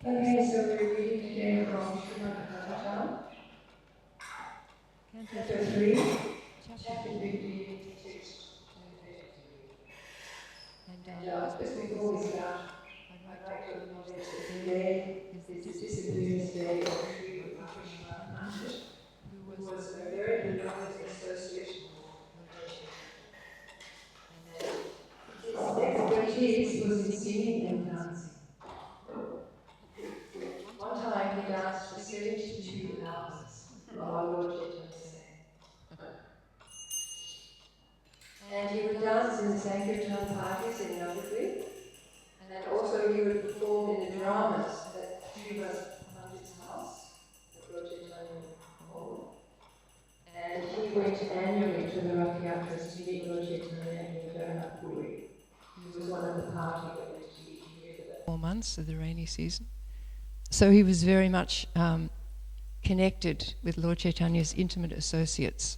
Okay, so we're reading today from Srimad Bhagavatam, Canto 3, Chapter 56 and 53. And just before we start, I'd like to acknowledge that today is the disappearance day of Sri Bhagavatam, who was a very beloved associate of Lord Chaitanya. And his expertise was in singing and dancing. One time he danced for 72 hours while Lord Chaitanya sang. And he would dance in the Sankirtan parties in Navadvip, and also he would perform in the dramas at Srivas Pandit's house, that Lord Chaitanya would hold. And he went annually to the Rath Yatras to meet Lord Chaitanya in Govardhana. He was one of the party that went to meet him for that 4 months of the rainy season. So he was very much connected with Lord Chaitanya's intimate associates.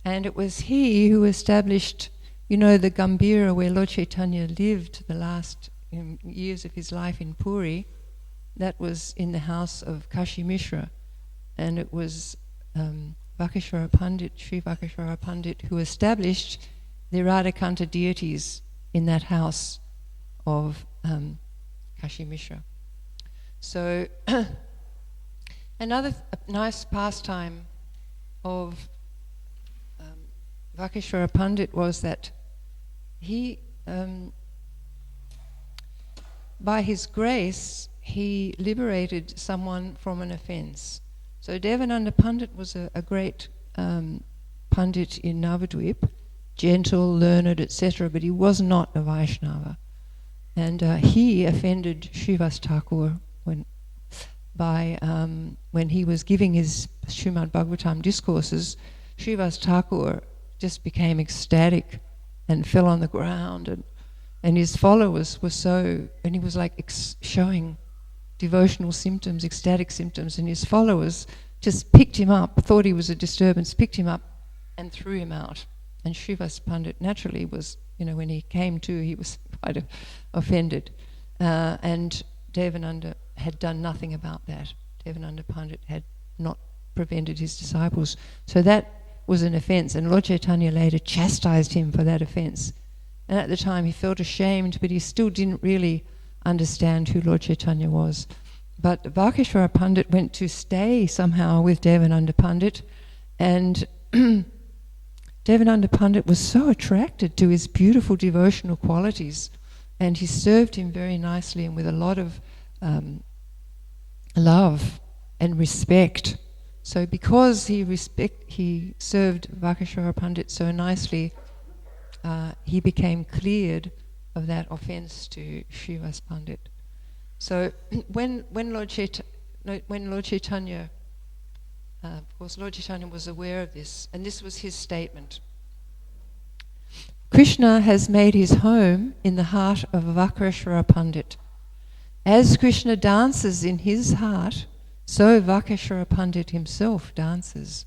And it was he who established, the Gambhira where Lord Chaitanya lived the last years of his life in Puri. That was in the house of Kashi Mishra. And it was Vakeshwara Pandit, Sri Vakeshwara Pandit, who established the Radhakanta deities in that house of Kashi Mishra. So another nice pastime of Vakeshwara Pandit was that he, by his grace, he liberated someone from an offence. So Devananda Pandit was a great Pandit in Navadvip, gentle, learned, etc., but he was not a Vaishnava. And he offended Srivas Thakur when he was giving his Srimad Bhagavatam discourses. Srivas Thakur just became ecstatic and fell on the ground, and his followers were and he was like showing devotional symptoms, ecstatic symptoms, and his followers just picked him up, thought he was a disturbance, picked him up and threw him out. And Srivas Pandit naturally was, when he came to, he was quite offended. And Devananda had done nothing about that. Devananda Pandit had not prevented his disciples. So that was an offence, and Lord Chaitanya later chastised him for that offence. And at the time he felt ashamed, but he still didn't really understand who Lord Chaitanya was. But Vakeshwara Pandit went to stay somehow with Devananda Pandit, and Devananda Pandit was so attracted to his beautiful devotional qualities, and he served him very nicely and with a lot of love and respect. So because he served Vakeshwara Pandit so nicely, he became cleared of that offence to Srivas Pandit. So when Lord Chaitanya, of course Lord Chaitanya was aware of this, and this was his statement: Krishna has made his home in the heart of Vakeshwara Pandit. As Krishna dances in his heart, so Vakeshwara Pandit himself dances.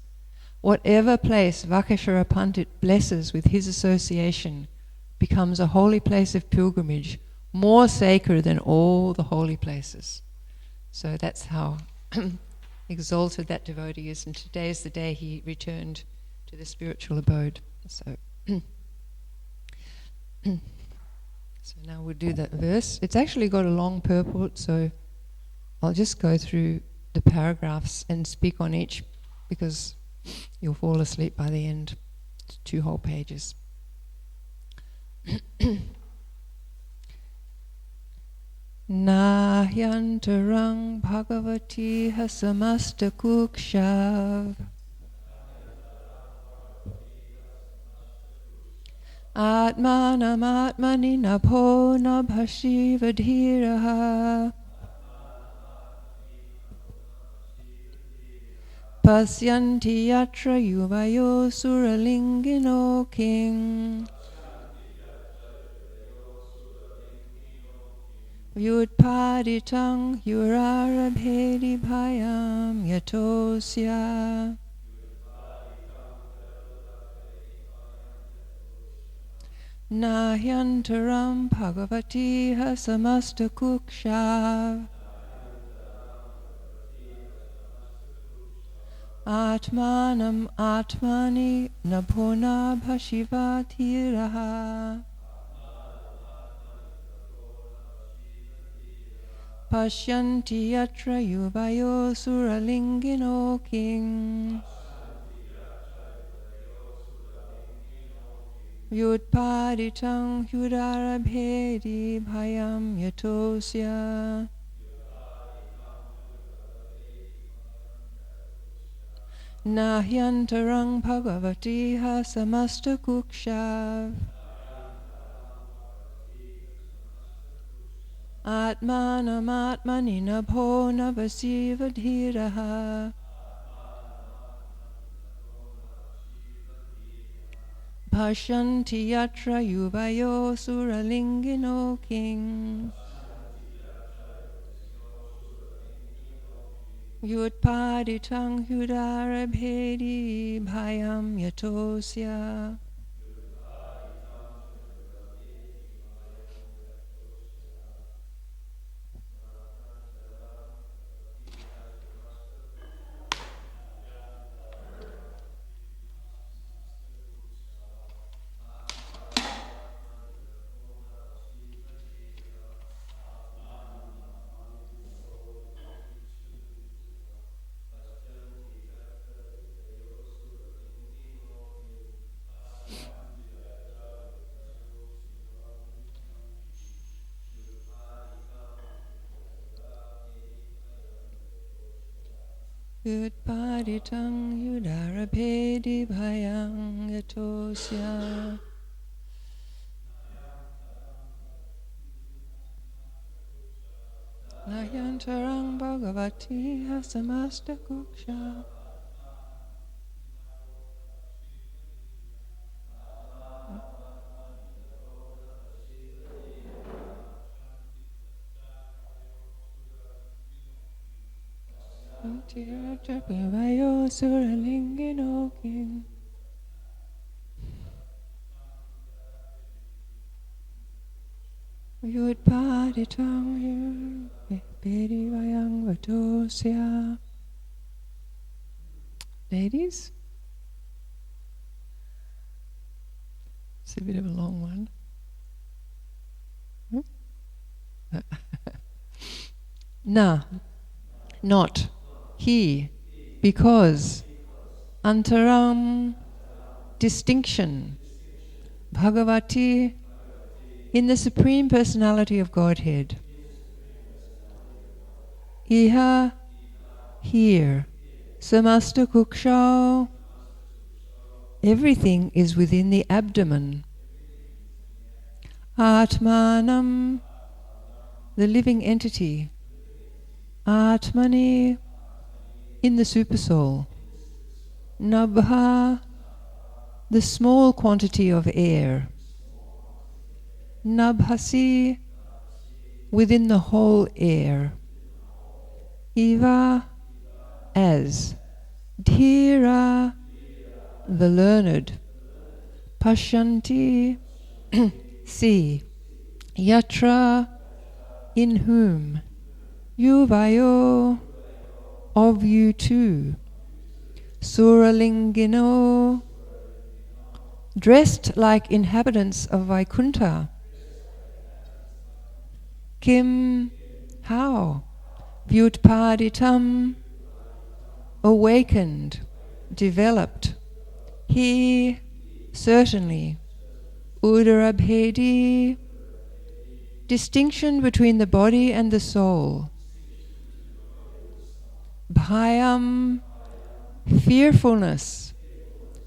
Whatever place Vakeshwara Pandit blesses with his association becomes a holy place of pilgrimage, more sacred than all the holy places. So that's how exalted that devotee is, and today is the day he returned to the spiritual abode. So now we'll do that verse. It's actually got a long purport, so I'll just go through the paragraphs and speak on each, because you'll fall asleep by the end. It's 2 whole pages. Nahyantarang bhagavati hasamasta kukshav atmanam atmani nabho nabhashiva dhiraha pasyanti yatra yuvayo suralingino king Vyutpaditang yurarabhedi bhayam yatosya Nahyantaram bhagavati hasamasta kukshav Atmanam Atmani Nabhona Bhashiva Tiraha Pashyanti Yatra Yuvayo Suralingino King Yutpaditam Yudarabhedi Bhayam Yatosya Nahyantarang Bhagavati Hasamasta Kukshav Atmanam Atmani Nabho Navasiva Dhiraha Pashyanti Yatra Yuvayo Suralingino King Yutpaditang Yudarabhedi Bhayam Yatosya Yutpaditang Yudarabhedi Bhayam Yatosya Nayantarang Bhagavati Hasamasta Kuksha Yatapavayo Suralingino King Yutpaditang Yudarabhedi Bhayam Yatosya. Ladies? It's a bit of a long one. Na, not, he, because, antaram, distinction, Bhagavati, in the Supreme Personality of Godhead, iha, here, samasta kukshaw, everything is within the abdomen, atmanam, the living entity, Atmani, in the Supersoul, Nabha, the small quantity of air, Nabhasi, within the whole air, Iva, as, Dhira, the learned, Pashyanti, see, Yatra, in whom, Yuvayo, of you too, Suralingino, dressed like inhabitants of Vaikuntha, Kim, how, Vyutpaditam, awakened, developed, he, certainly, Udarabhedi, distinction between the body and the soul, Bhayam, fearfulness,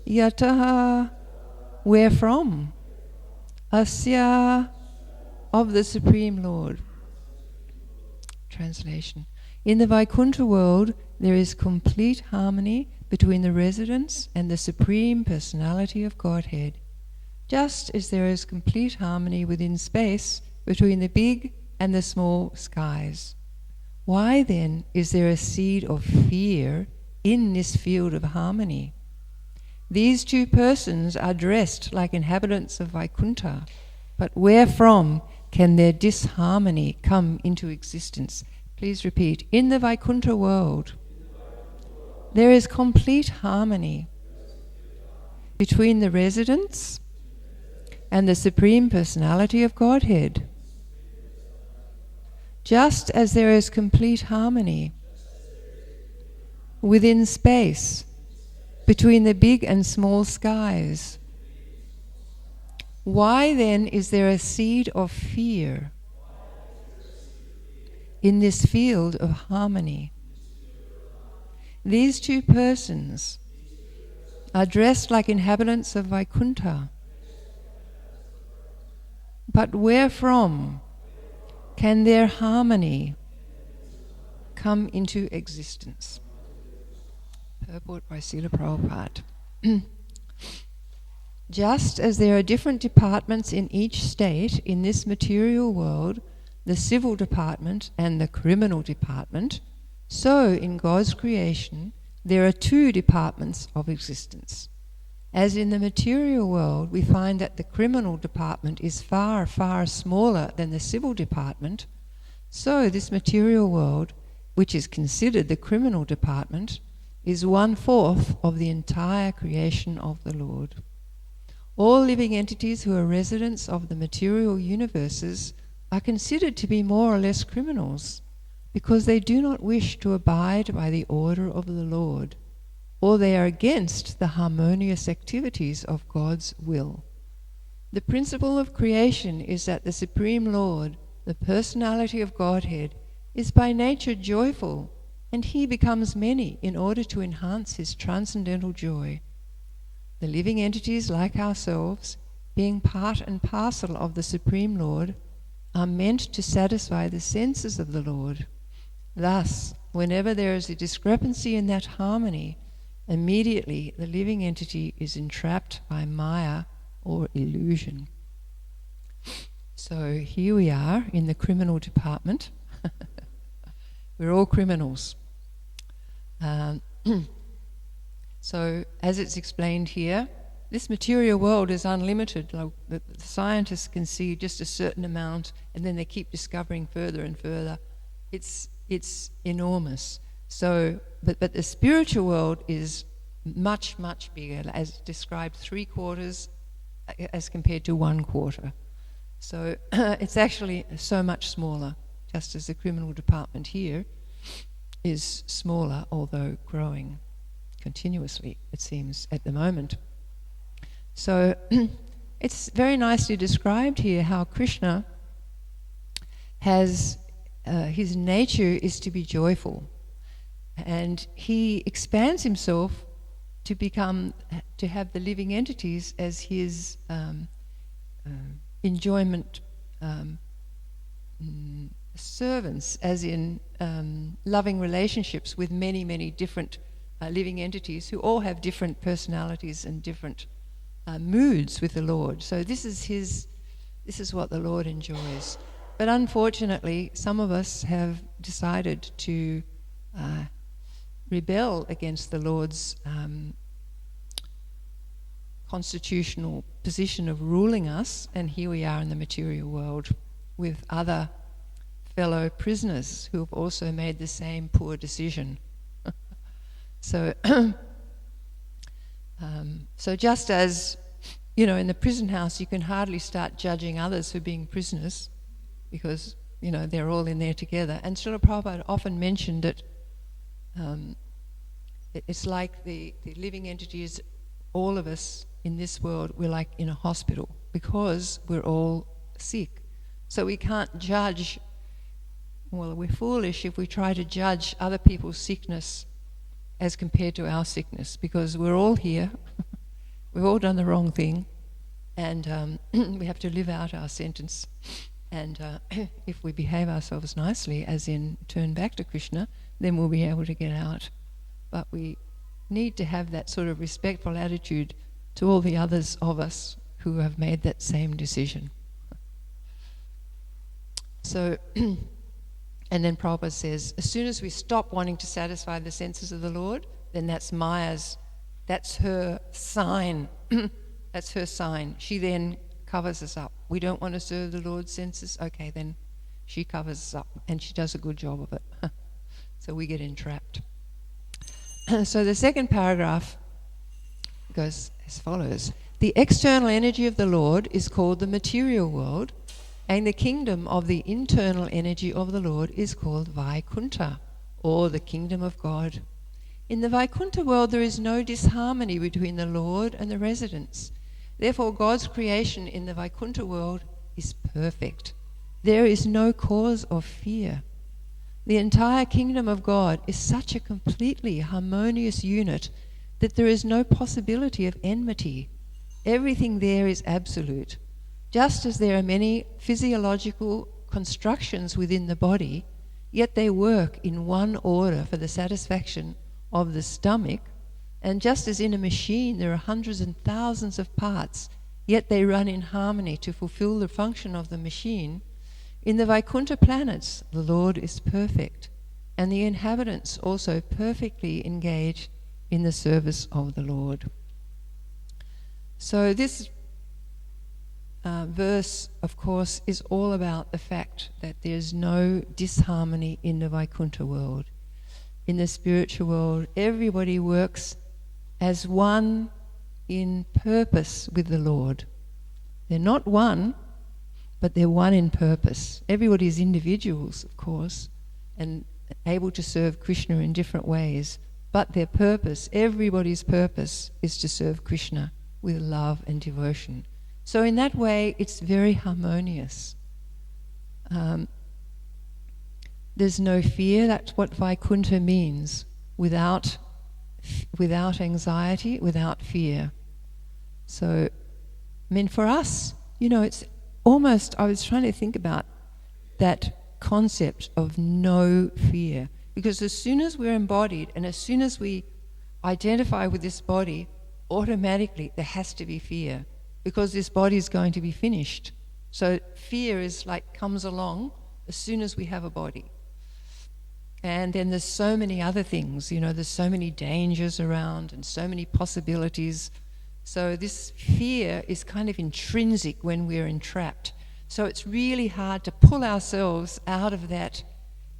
Yataha, wherefrom, Asya, of the Supreme Lord. Translation. In the Vaikuntha world, there is complete harmony between the residents and the Supreme Personality of Godhead, just as there is complete harmony within space between the big and the small skies. Why then is there a seed of fear in this field of harmony? These two persons are dressed like inhabitants of Vaikuntha, but wherefrom can their disharmony come into existence? Please repeat. In the Vaikuntha world, there is complete harmony between the residents and the Supreme Personality of Godhead. Just as there is complete harmony within space between the big and small skies, why then is there a seed of fear in this field of harmony? These two persons are dressed like inhabitants of Vaikuntha. But wherefrom can their harmony come into existence? Purport by Srila Prabhupada. Just as there are different departments in each state in this material world, the civil department and the criminal department, so in God's creation there are two departments of existence. As in the material world we find that the criminal department is far, far smaller than the civil department, so this material world, which is considered the criminal department, is 1/4 of the entire creation of the Lord. All living entities who are residents of the material universes are considered to be more or less criminals because they do not wish to abide by the order of the Lord, or they are against the harmonious activities of God's will. The principle of creation is that the Supreme Lord, the personality of Godhead, is by nature joyful, and he becomes many in order to enhance his transcendental joy. The living entities, like ourselves, being part and parcel of the Supreme Lord, are meant to satisfy the senses of the Lord. Thus, whenever there is a discrepancy in that harmony, immediately the living entity is entrapped by Maya or illusion. So here we are in the criminal department. We're all criminals. So, as it's explained here, this material world is unlimited. The scientists can see just a certain amount, and then they keep discovering further and further. It's enormous. So, but the spiritual world is much, much bigger, as described 3/4 as compared to 1/4. So it's actually so much smaller, just as the criminal department here is smaller, although growing continuously, it seems, at the moment. So it's very nicely described here how Krishna has, his nature is to be joyful, and he expands himself to have the living entities as his enjoyment servants, as in loving relationships with many, many different living entities who all have different personalities and different moods with the Lord. So this is what the Lord enjoys. But unfortunately, some of us have decided to rebel against the Lord's constitutional position of ruling us, and here we are in the material world with other fellow prisoners who have also made the same poor decision. So just as, in the prison house you can hardly start judging others for being prisoners because, they're all in there together. And Srila Prabhupada often mentioned that it's like the living entities, all of us in this world, we're like in a hospital because we're all sick. So we can't judge. Well, we're foolish if we try to judge other people's sickness as compared to our sickness, because we're all here, we've all done the wrong thing, and we have to live out our sentence. And if we behave ourselves nicely, as in turn back to Krishna, then we'll be able to get out. But we need to have that sort of respectful attitude to all the others of us who have made that same decision. So, and then Prabhupada says, as soon as we stop wanting to satisfy the senses of the Lord, then that's Maya's, that's her sign. That's her sign. She then covers us up. We don't want to serve the Lord's senses, okay, then she covers us up, and she does a good job of it. So we get entrapped. So the second paragraph goes as follows. The external energy of the Lord is called the material world, and the kingdom of the internal energy of the Lord is called Vaikuntha, or the kingdom of God. In the Vaikuntha world there is no disharmony between the Lord and the residents. Therefore God's creation in the Vaikuntha world is perfect. There is no cause of fear. The entire kingdom of God is such a completely harmonious unit that there is no possibility of enmity. Everything there is absolute. Just as there are many physiological constructions within the body, yet they work in one order for the satisfaction of the stomach, and just as in a machine there are hundreds and thousands of parts, yet they run in harmony to fulfill the function of the machine, in the Vaikuntha planets the Lord is perfect, and the inhabitants also perfectly engage in the service of the Lord. So this verse, of course, is all about the fact that there's no disharmony in the Vaikuntha world. In the spiritual world, everybody works as one in purpose with the Lord. They're not one, but they're one in purpose. Everybody is individuals, of course, and able to serve Krishna in different ways, but their purpose, everybody's purpose, is to serve Krishna with love and devotion. So in that way, it's very harmonious. There's no fear. That's what Vaikuntha means. Without anxiety, without fear. So, I mean, for us, it's almost, I was trying to think about that concept of no fear. Because as soon as we're embodied and as soon as we identify with this body, automatically there has to be fear. Because this body is going to be finished. So fear is comes along as soon as we have a body. And then there's so many other things, there's so many dangers around and so many possibilities. So this fear is kind of intrinsic when we're entrapped. So it's really hard to pull ourselves out of that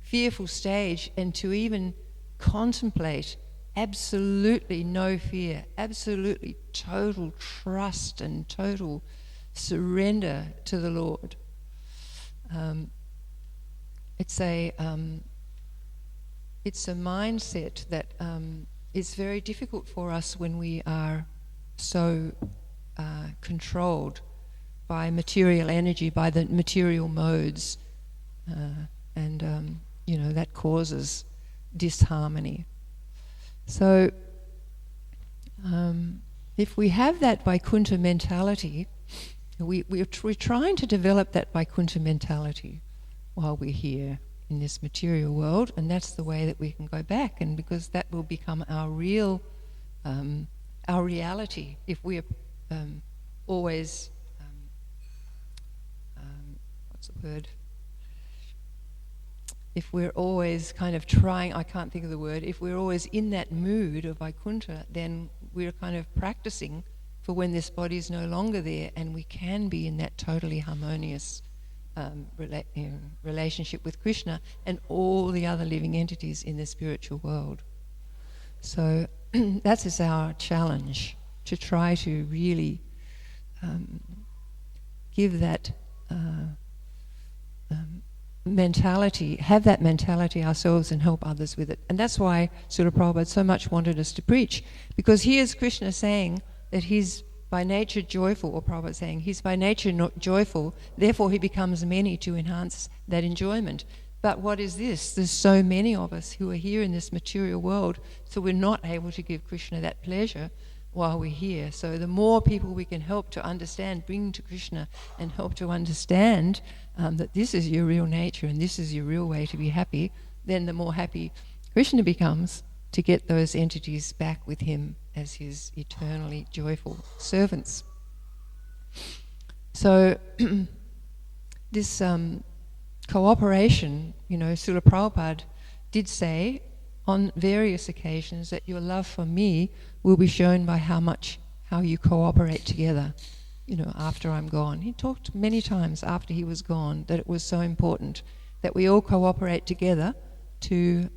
fearful stage and to even contemplate absolutely no fear, absolutely total trust and total surrender to the Lord. It's a mindset that is very difficult for us when we are so controlled by material energy, by the material modes, and that causes disharmony. So if we have that Vaikuntha mentality, we're trying to develop that Vaikuntha mentality while we're here in this material world, and that's the way that we can go back, and because that will become our real, our reality if we're always, what's the word? If we're always kind of trying, I can't think of the word, if we're always in that mood of Vaikuntha, then we're kind of practicing for when this body is no longer there and we can be in that totally harmonious relationship with Krishna and all the other living entities in the spiritual world. So that is our challenge, to try to really give that mentality, have that mentality ourselves and help others with it. And that's why Srila Prabhupada so much wanted us to preach, because here's Krishna saying that he's by nature joyful, or Prabhupada saying he's by nature not joyful, therefore he becomes many to enhance that enjoyment. But what is this? There's so many of us who are here in this material world, so we're not able to give Krishna that pleasure while we're here. So the more people we can help to understand, bring to Krishna and help to understand that this is your real nature and this is your real way to be happy, then the more happy Krishna becomes to get those entities back with him as his eternally joyful servants. So this cooperation, Srila Prabhupada did say on various occasions that your love for me will be shown by how you cooperate together, after I'm gone. He talked many times after he was gone that it was so important that we all cooperate together to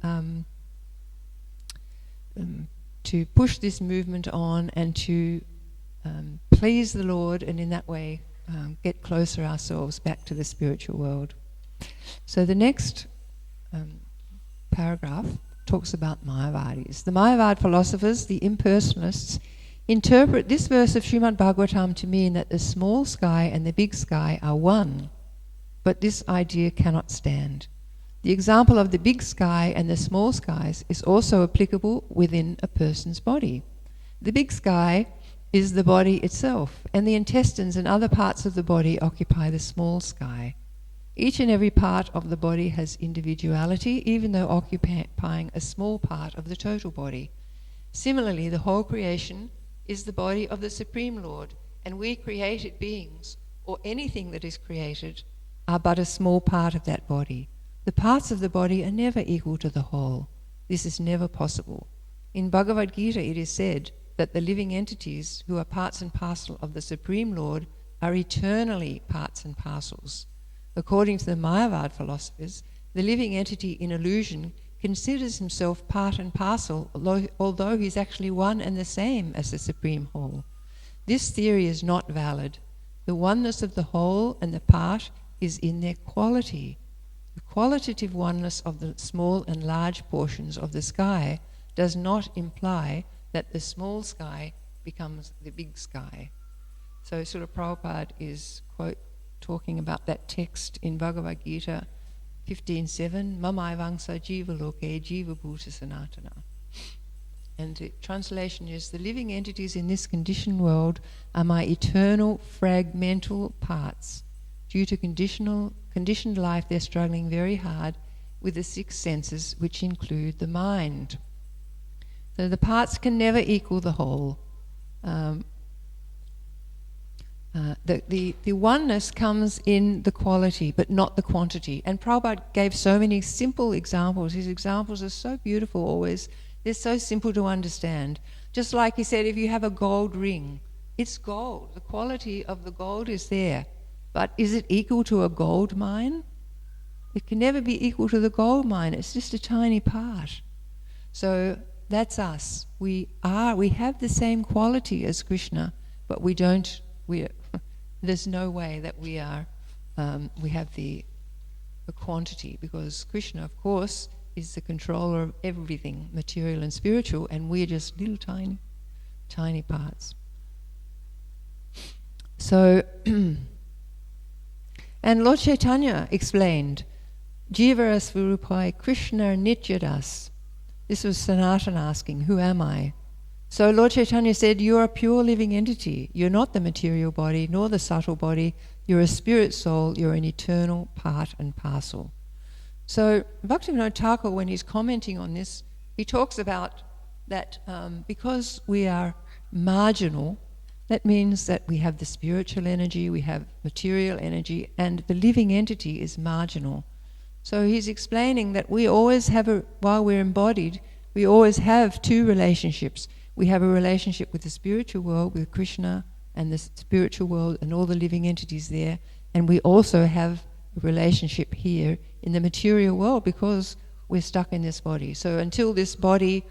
push this movement on and to please the Lord, and in that way get closer ourselves back to the spiritual world. So the next paragraph talks about Mayavadis. The Mayavad philosophers, the impersonalists, interpret this verse of Srimad Bhagavatam to mean that the small sky and the big sky are one, but this idea cannot stand. The example of the big sky and the small skies is also applicable within a person's body. The big sky is the body itself, and the intestines and other parts of the body occupy the small sky. Each and every part of the body has individuality, even though occupying a small part of the total body. Similarly, the whole creation is the body of the Supreme Lord, and we created beings, or anything that is created, are but a small part of that body. The parts of the body are never equal to the whole. This is never possible. In Bhagavad Gita it is said that the living entities who are parts and parcel of the Supreme Lord are eternally parts and parcels. According to the Mayavad philosophers, the living entity in illusion considers himself part and parcel, although he's actually one and the same as the Supreme Whole. This theory is not valid. The oneness of the whole and the part is in their quality. The qualitative oneness of the small and large portions of the sky does not imply that the small sky becomes the big sky. So Srila Prabhupada is, quote, talking about that text in Bhagavad Gita 15.7, Mamaivangsa jiva loke jiva bhuta sanatana. And the translation is, the living entities in this conditioned world are my eternal fragmental parts. Due to conditioned life, they're struggling very hard with the 6 senses, which include the mind. So the parts can never equal the whole. The oneness comes in the quality, but not the quantity. And Prabhupada gave so many simple examples. His examples are so beautiful always. They're so simple to understand. Just like he said, if you have a gold ring, it's gold. The quality of the gold is there. But is it equal to a gold mine? It can never be equal to the gold mine. It's just a tiny part. So that's us. We have the same quality as Krishna, but there's no way that we have the quantity, because Krishna, of course, is the controller of everything, material and spiritual, and we're just little tiny parts. So, and Lord Caitanya explained, Jivara Swarupai Krishna Nityadas. This was Sanatan asking, who am I? So Lord Caitanya said, you're a pure living entity. You're not the material body, nor the subtle body. You're a spirit soul. You're an eternal part and parcel. So Bhaktivinoda Thakur, when he's commenting on this, he talks about that because we are marginal, that means that we have the spiritual energy, we have material energy, and the living entity is marginal. So he's explaining that we always have, while we're embodied, we always have 2 relationships. We have a relationship with the spiritual world, with Krishna and the spiritual world and all the living entities there, and we also have a relationship here in the material world because we're stuck in this body. So until this body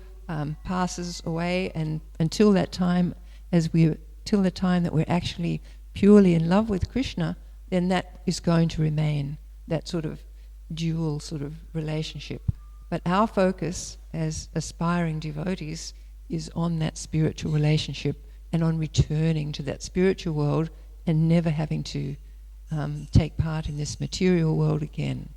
passes away, and until that time, till the time that we're actually purely in love with Krishna, then that is going to remain, that sort of dual sort of relationship. But our focus as aspiring devotees is on that spiritual relationship and on returning to that spiritual world and never having to take part in this material world again.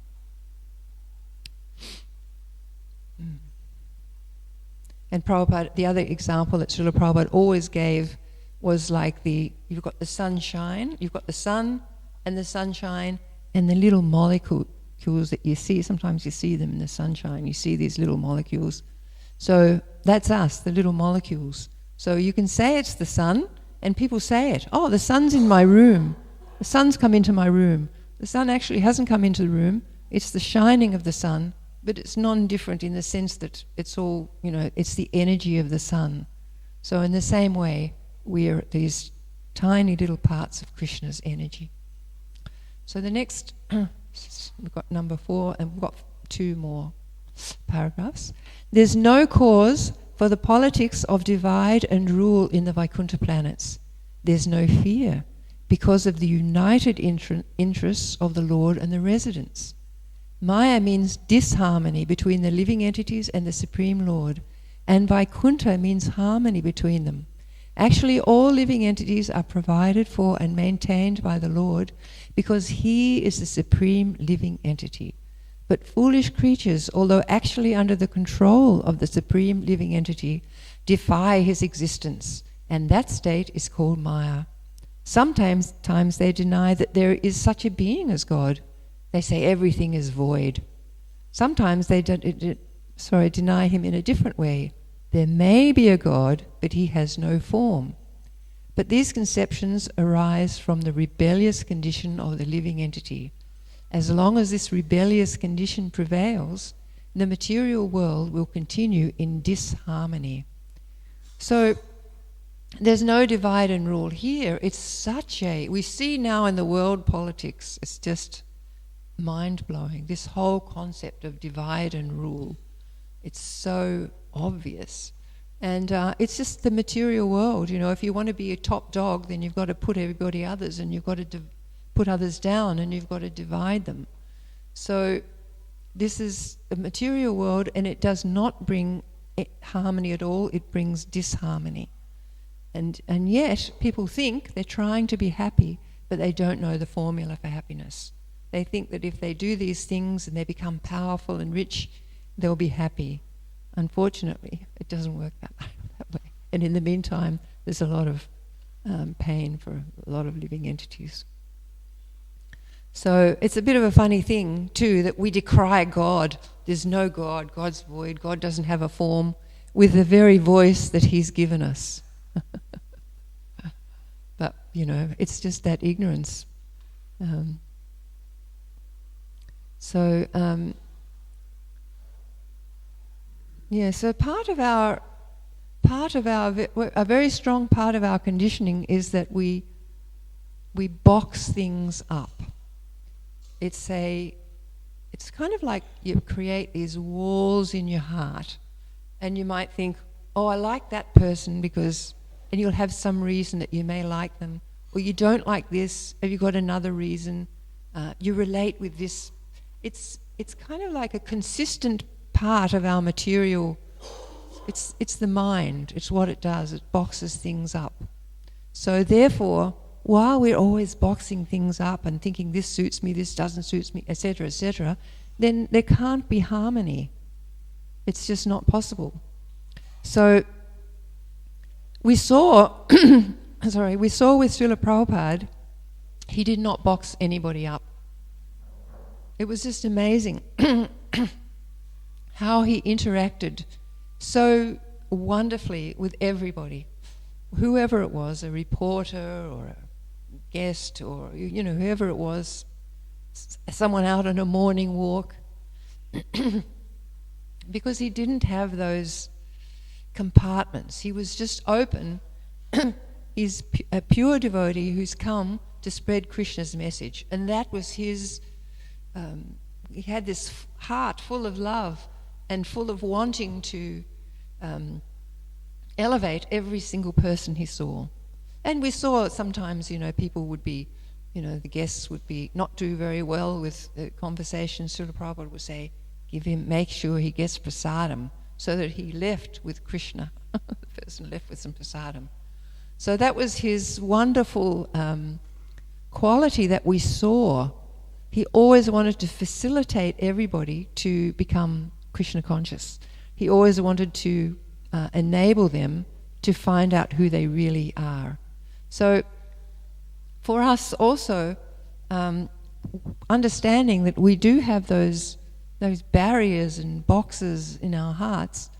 And Prabhupada, the other example that Srila Prabhupada always gave was like you've got the sunshine, you've got the sun and the sunshine and the little molecules that you see. Sometimes you see them in the sunshine, you see these little molecules. So that's us, the little molecules. So you can say it's the sun, and people say it. Oh, the sun's in my room. The sun's come into my room. The sun actually hasn't come into the room. It's the shining of the sun, but it's non-different in the sense that it's all, it's the energy of the sun. So in the same way, we are these tiny little parts of Krishna's energy. So the next, we've got number 4, and we've got 2 more paragraphs. There's no cause for the politics of divide and rule in the Vaikuntha planets, there's no fear because of the united interests of the Lord and the residents. Maya means disharmony between the living entities and the Supreme Lord, and Vaikuntha means harmony between them. Actually, all living entities are provided for and maintained by the Lord because He is the supreme living entity. But foolish creatures, although actually under the control of the supreme living entity, defy His existence, and that state is called Maya. Sometimes they deny that there is such a being as God. They say everything is void. Sometimes they deny Him in a different way. There may be a God, but He has no form. But these conceptions arise from the rebellious condition of the living entity. As long as this rebellious condition prevails, the material world will continue in disharmony. So there's no divide and rule here. It's we see now in the world politics, it's just mind-blowing, this whole concept of divide and rule. It's so obvious. And it's just the material world. If you want to be a top dog, then you've got to put everybody others, and you've got to put others down, and you've got to divide them. So this is the material world, and it does not bring harmony at all. It brings disharmony. And yet people think they're trying to be happy, but they don't know the formula for happiness. They think that if they do these things and they become powerful and rich, they'll be happy. Unfortunately, it doesn't work that way. And in the meantime, there's a lot of pain for a lot of living entities. So it's a bit of a funny thing, too, that we decry God. There's no God. God's void. God doesn't have a form, with the very voice that He's given us. But, it's just that ignorance. So a very strong part of our conditioning is that we box things up. It's kind of like you create these walls in your heart, and you might think, oh, I like that person because, and you'll have some reason that you may like them, or you don't like this, have you got another reason? You relate with this. It's kind of like a consistent part of our material. It's the mind. It's what it does. It boxes things up. So therefore, while we're always boxing things up and thinking this suits me, this doesn't suit me, etc., then there can't be harmony. It's just not possible. So we saw with Srila Prabhupada, he did not box anybody up. It was just amazing how he interacted so wonderfully with everybody, whoever it was, a reporter or a guest or whoever it was, someone out on a morning walk, because he didn't have those compartments. He was just open. He's a pure devotee who's come to spread Krishna's message, and that was his. He had this heart full of love and full of wanting to elevate every single person he saw. And we saw sometimes, people would be, the guests would be not do very well with the conversation. Srila Prabhupada would say, make sure he gets prasadam, so that he left with Krishna. The person left with some prasadam. So that was his wonderful quality that we saw. He always wanted to facilitate everybody to become Krishna conscious. He always wanted to enable them to find out who they really are. So for us also, understanding that we do have those barriers and boxes in our hearts,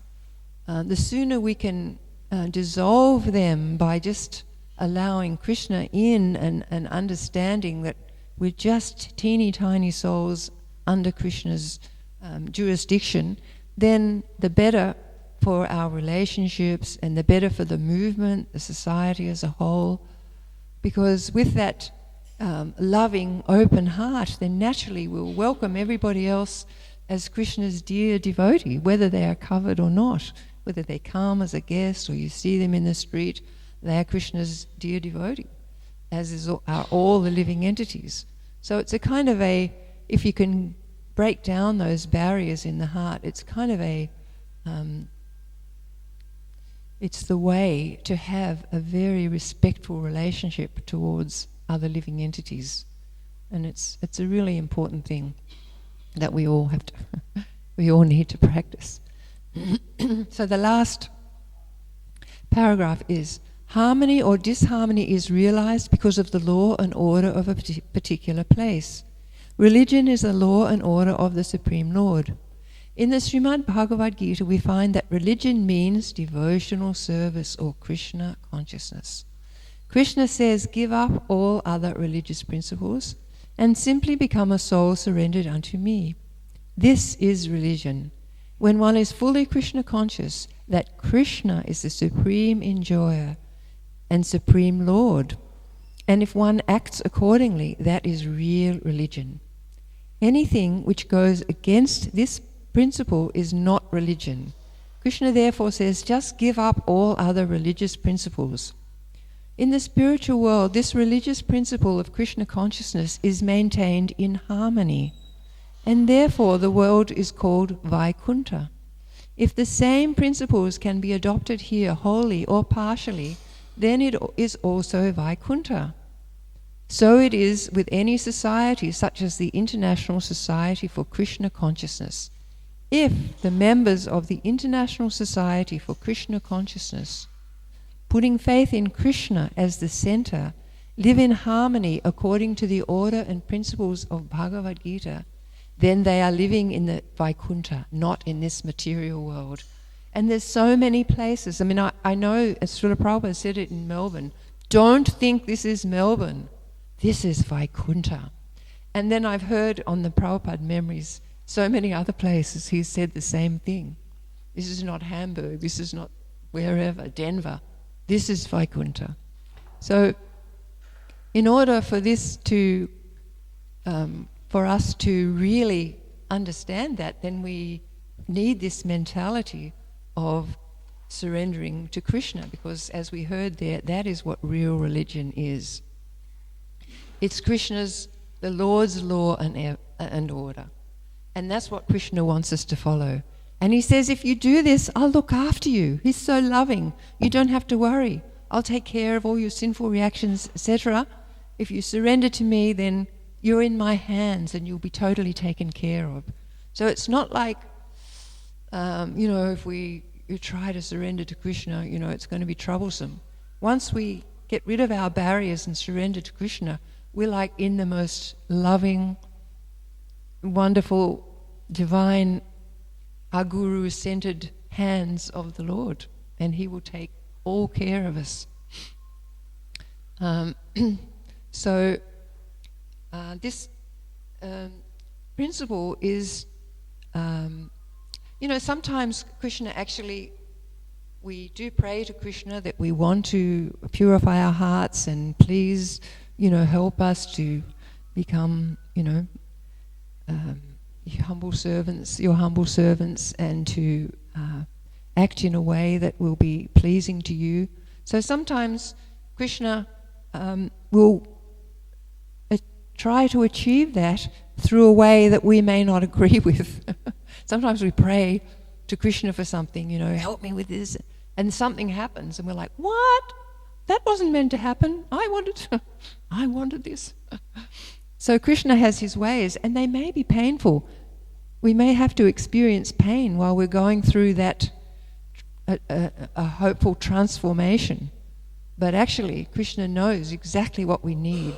the sooner we can dissolve them by just allowing Krishna in and understanding that we're just teeny tiny souls under Krishna's jurisdiction, then the better for our relationships and the better for the movement, the society as a whole. Because with that loving, open heart, then naturally we'll welcome everybody else as Krishna's dear devotee, whether they are covered or not, whether they come as a guest or you see them in the street, they are Krishna's dear devotee, as are all the living entities. So it's a kind of if you can break down those barriers in the heart, it's kind of it's the way to have a very respectful relationship towards other living entities. And it's a really important thing that we all need to practice. So the last paragraph is, harmony or disharmony is realized because of the law and order of a particular place. Religion is the law and order of the Supreme Lord. In the Srimad Bhagavad Gita, we find that religion means devotional service or Krishna consciousness. Krishna says, give up all other religious principles and simply become a soul surrendered unto me. This is religion. When one is fully Krishna conscious, that Krishna is the supreme enjoyer and supreme Lord. And if one acts accordingly, that is real religion. Anything which goes against this principle is not religion. Krishna therefore says, just give up all other religious principles. In the spiritual world, this religious principle of Krishna consciousness is maintained in harmony, and therefore the world is called Vaikuntha. If the same principles can be adopted here wholly or partially, then it is also Vaikuntha. So it is with any society, such as the International Society for Krishna Consciousness. If the members of the International Society for Krishna Consciousness, putting faith in Krishna as the center, live in harmony according to the order and principles of Bhagavad Gita, then they are living in the Vaikuntha, not in this material world. And there's so many places. I mean, I know, as Srila Prabhupada said it in Melbourne, don't think this is Melbourne. This is Vaikuntha. And then I've heard on the Prabhupada memories, so many other places he's said the same thing. This is not Hamburg, this is not wherever, Denver. This is Vaikuntha. So in order for this to, for us to really understand that, then we need this mentality of surrendering to Krishna, because as we heard there, that is what real religion is. It's Krishna's, the Lord's law and order. And that's what Krishna wants us to follow. And he says, if you do this, I'll look after you. He's so loving. You don't have to worry. I'll take care of all your sinful reactions, etc. If you surrender to me, then you're in my hands and you'll be totally taken care of. So it's not like, if you try to surrender to Krishna, it's going to be troublesome. Once we get rid of our barriers and surrender to Krishna, we're like in the most loving, wonderful, divine, our Guru-centered hands of the Lord, and he will take all care of us. So this principle is, sometimes Krishna actually, we do pray to Krishna that we want to purify our hearts and please, help us to become, your humble servants, and to act in a way that will be pleasing to you. So sometimes Krishna will try to achieve that through a way that we may not agree with. Sometimes we pray to Krishna for something, help me with this, and something happens and we're like, what? That wasn't meant to happen. I wanted this. So Krishna has his ways, and they may be painful. We may have to experience pain while we're going through that a hopeful transformation. But actually, Krishna knows exactly what we need.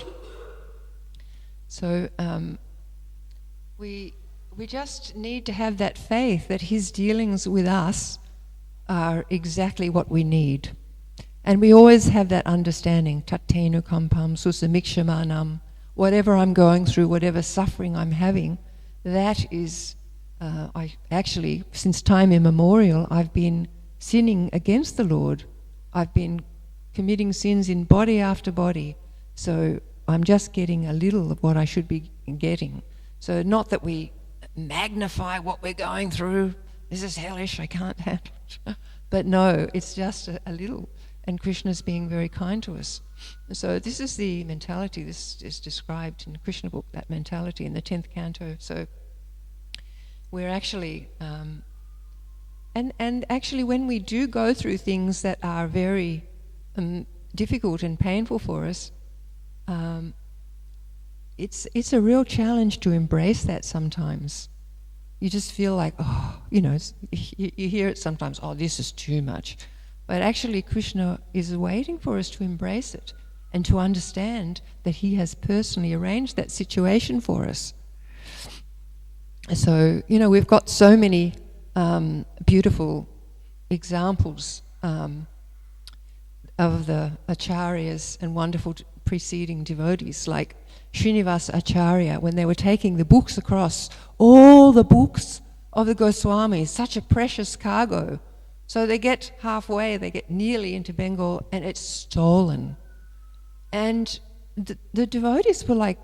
So we just need to have that faith that his dealings with us are exactly what we need. And we always have that understanding, tattenu kampam susamikshamanam, whatever I'm going through, whatever suffering I'm having, that is, I actually, since time immemorial, I've been sinning against the Lord. I've been committing sins in body after body. So I'm just getting a little of what I should be getting. So not that we magnify what we're going through. This is hellish, I can't handle it. But no, it's just a little, and Krishna's being very kind to us. So this is the mentality. This is described in the Krishna book, that mentality in the 10th canto. So we're actually, and actually when we do go through things that are very difficult and painful for us, it's a real challenge to embrace that sometimes. You just feel like, you hear it sometimes, this is too much. But actually Krishna is waiting for us to embrace it and to understand that he has personally arranged that situation for us. So, we've got so many beautiful examples of the acharyas and wonderful preceding devotees, like Srinivasa Acharya, when they were taking the books across, all the books of the Goswamis, such a precious cargo. So they get halfway, they get nearly into Bengal, and it's stolen. And the devotees were like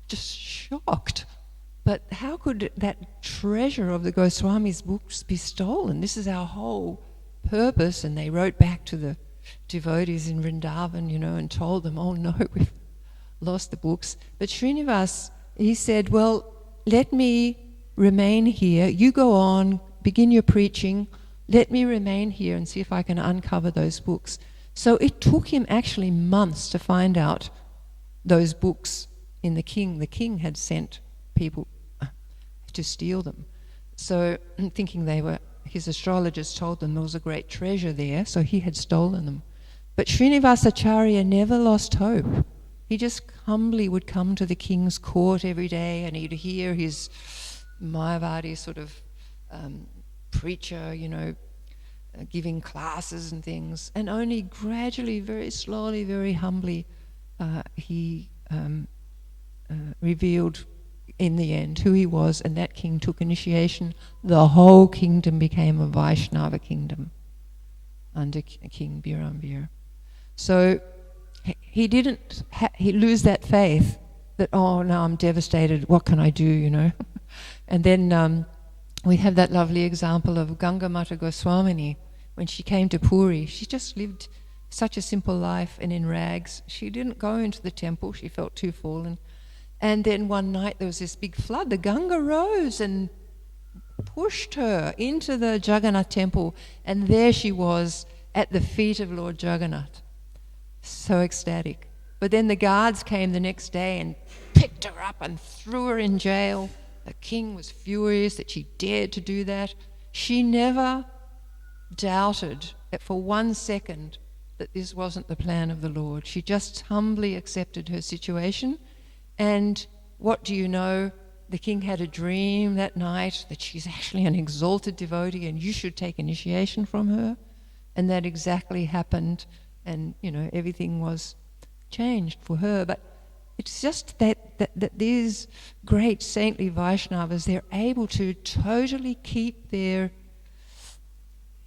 just shocked. But how could that treasure of the Goswamis' books be stolen? This is our whole purpose. And they wrote back to the devotees in Vrindavan, and told them, oh no, we've lost the books. But Srinivas, he said, well, let me remain here. You go on, begin your preaching. Let me remain here and see if I can uncover those books. So it took him actually months to find out those books in the king. The king had sent people to steal them. So thinking his astrologers told them there was a great treasure there, so he had stolen them. But Srinivasa Acharya never lost hope. He just humbly would come to the king's court every day, and he'd hear his Mayavadi sort of preacher, giving classes and things. And only gradually, very slowly, very humbly, he revealed in the end who he was, and that king took initiation. The whole kingdom became a Vaishnava kingdom under King Birambir. So he didn't lose that faith that, now I'm devastated, what can I do, And then we have that lovely example of Ganga Mata Goswamini. When she came to Puri, she just lived such a simple life and in rags. She didn't go into the temple, she felt too fallen. And then one night there was this big flood. The Ganga rose and pushed her into the Jagannath temple, and there she was at the feet of Lord Jagannath. So ecstatic. But then the guards came the next day and picked her up and threw her in jail. The king was furious that she dared to do that. She never doubted for 1 second that this wasn't the plan of the Lord. She just humbly accepted her situation. And what do you know? The king had a dream that night that she's actually an exalted devotee and you should take initiation from her. And that exactly happened, and everything was changed for her. But it's just that these great saintly Vaishnavas, they're able to totally keep their,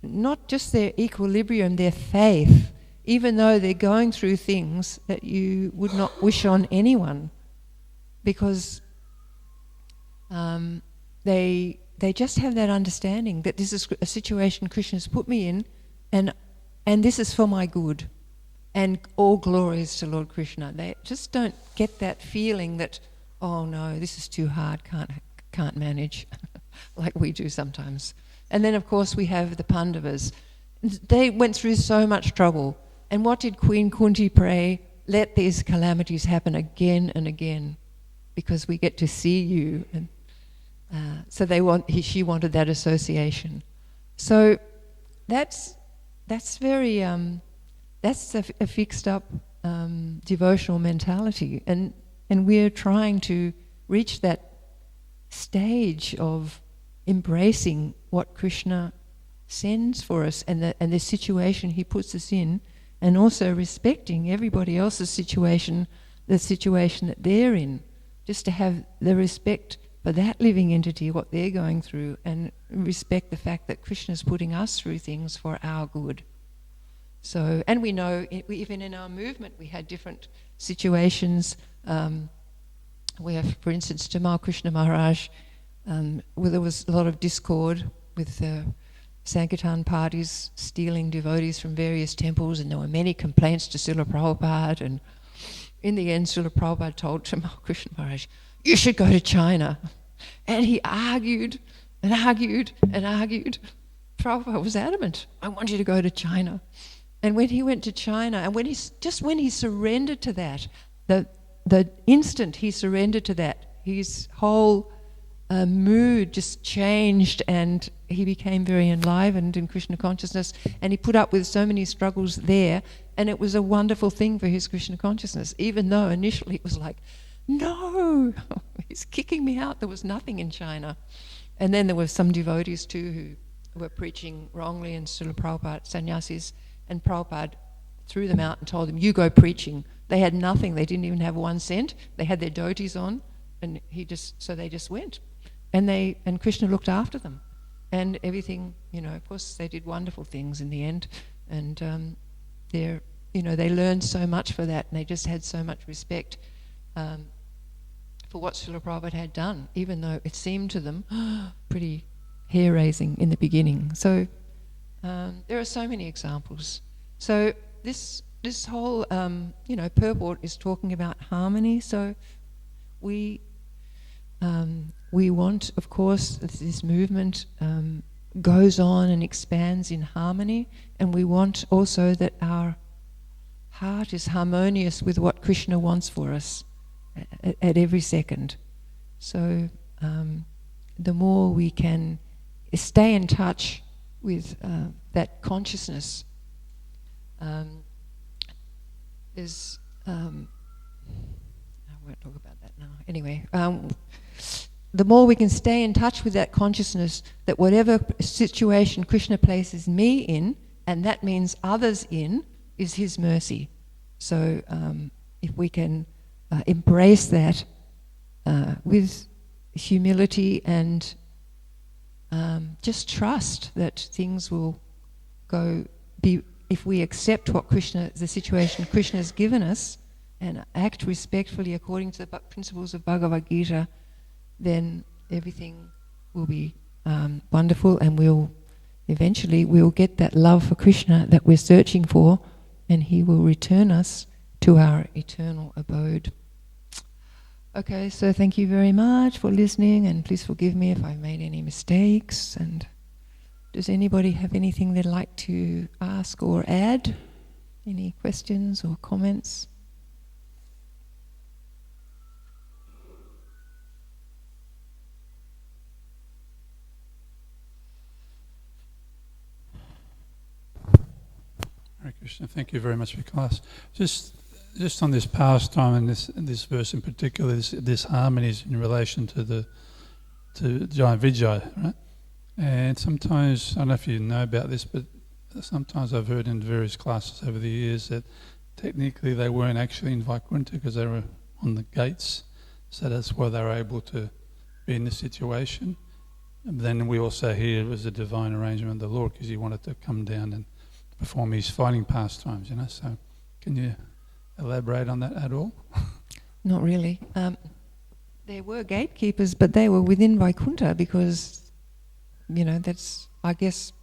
not just their equilibrium, their faith, even though they're going through things that you would not wish on anyone, because they just have that understanding that this is a situation Krishna's put me in, and this is for my good, and all glories to Lord Krishna. They just don't get that feeling that, oh no, this is too hard, can't manage, like we do sometimes. And then of course we have the Pandavas. They went through so much trouble, and what did Queen Kunti pray? Let these calamities happen again and again, because we get to see you. And so she wanted that association. So that's very that's a fixed up devotional mentality, and we're trying to reach that stage of embracing what Krishna sends for us and the situation he puts us in, and also respecting everybody else's situation, the situation that they're in, just to have the respect for that living entity, what they're going through, and respect the fact that Krishna's putting us through things for our good. So, and we know, even in our movement, we had different situations. We have, for instance, Tamal Krishna Maharaj, where there was a lot of discord with Sankirtan parties stealing devotees from various temples, and there were many complaints to Srila Prabhupada, and in the end Srila Prabhupada told Krishna Maharaj, you should go to China. And he argued and argued and argued. Prabhupada was adamant, I want you to go to China. And when he went to China, and when he surrendered to that, the instant he surrendered to that, his whole mood just changed, and he became very enlivened in Krishna consciousness, and he put up with so many struggles there, and it was a wonderful thing for his Krishna consciousness, even though initially it was like, no, he's kicking me out. There was nothing in China. And then there were some devotees too who were preaching wrongly, and Srila Prabhupada, sannyasis, and Prabhupada threw them out and told them, you go preaching. They had nothing. They didn't even have 1 cent. They had their dhotis on, and so they just went. And Krishna looked after them. And everything, of course they did wonderful things in the end. And they learned so much for that, and they just had so much respect for what Srila Prabhupada had done, even though it seemed to them pretty hair-raising in the beginning. So there are so many examples. So this whole purport is talking about harmony. So we want, of course, this movement goes on and expands in harmony, and we want also that our heart is harmonious with what Krishna wants for us at every second. So the more we can stay in touch with that consciousness, I won't talk about that now. Anyway, the more we can stay in touch with that consciousness, that whatever situation Krishna places me in, and that means others in, is his mercy. So if we can embrace that with humility and just trust that things will if we accept what the situation Krishna has given us and act respectfully according to the principles of Bhagavad Gita, then everything will be wonderful, and we'll get that love for Krishna that we're searching for, and he will return us to our eternal abode. Okay, so thank you very much for listening, and please forgive me if I've made any mistakes. And does anybody have anything they'd like to ask or add? Any questions or comments? Hare Krishna, thank you very much for class. Just on this pastime and this verse in particular, this harmony is in relation to Jai Vijay, right? And sometimes, I don't know if you know about this, but sometimes I've heard in various classes over the years that technically they weren't actually in Vaikuntha because they were on the gates, so that's why they were able to be in this situation. And then we also hear it was a divine arrangement of the Lord because he wanted to come down and perform his fighting pastimes, so can you elaborate on that at all? Not really. There were gatekeepers, but they were within Vaikuntha because, that's, I guess,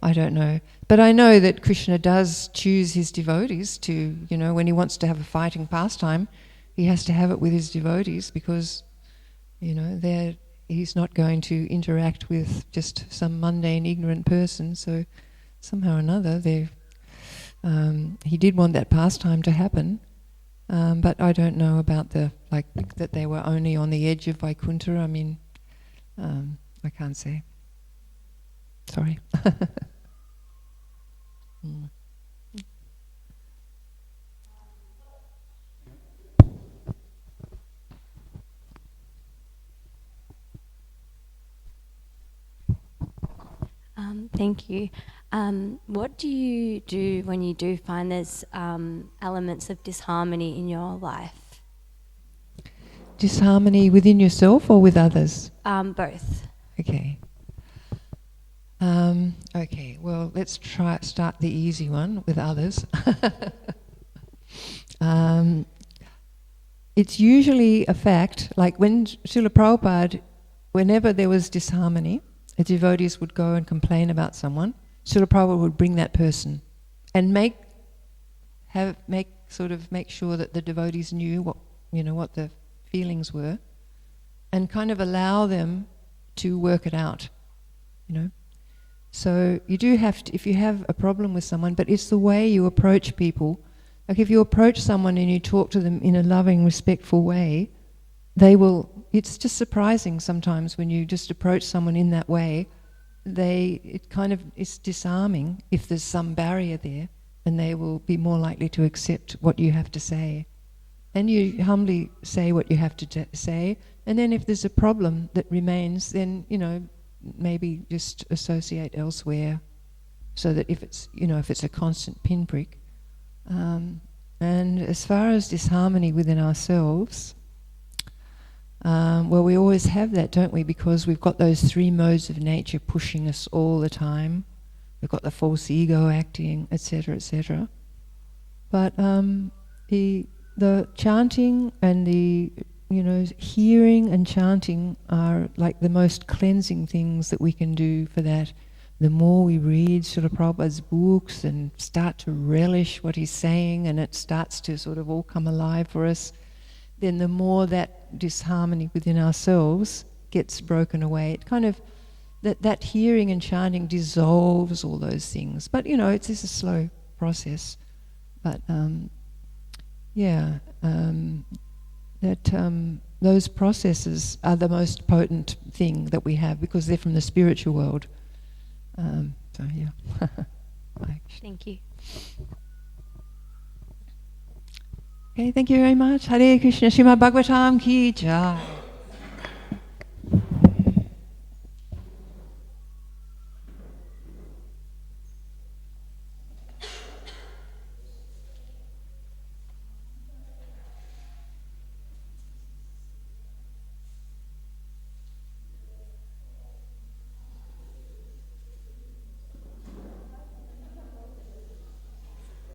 I don't know. But I know that Krishna does choose his devotees to, when he wants to have a fighting pastime, he has to have it with his devotees because, he's not going to interact with just some mundane, ignorant person. So somehow or another, he did want that pastime to happen. But I don't know about that they were only on the edge of Vaikuntha. I mean, I can't say. Sorry. Thank you. What do you do when you do find there's elements of disharmony in your life? Disharmony within yourself or with others? Both. Okay. Okay, well, let's start the easy one with others. It's usually a fact, like when Srila Prabhupada, whenever there was disharmony, the devotees would go and complain about someone, Srila Prabhupada would bring that person and make sure that the devotees knew what the feelings were, and kind of allow them to work it out, So you do have to, if you have a problem with someone, but it's the way you approach people. Like if you approach someone and you talk to them in a loving, respectful way, it's just surprising sometimes when you just approach someone in that way, it's disarming if there's some barrier there, and they will be more likely to accept what you have to say. And you humbly say what you have to say, and then if there's a problem that remains, then, maybe just associate elsewhere, so that if it's a constant pinprick. And as far as disharmony within ourselves, we always have that, don't we? Because we've got those three modes of nature pushing us all the time. We've got the false ego acting, etc., etc. But the chanting and the hearing and chanting are like the most cleansing things that we can do for that. The more we read Srila Prabhupada's books and start to relish what he's saying, and it starts to sort of all come alive for us, then the more that disharmony within ourselves gets broken away. It kind of, that hearing and chanting dissolves all those things. But it's a slow process. But those processes are the most potent thing that we have, because they're from the spiritual world. Thank you. Okay, thank you very much. Hare Krishna. Srimad Bhagavatam ki jai.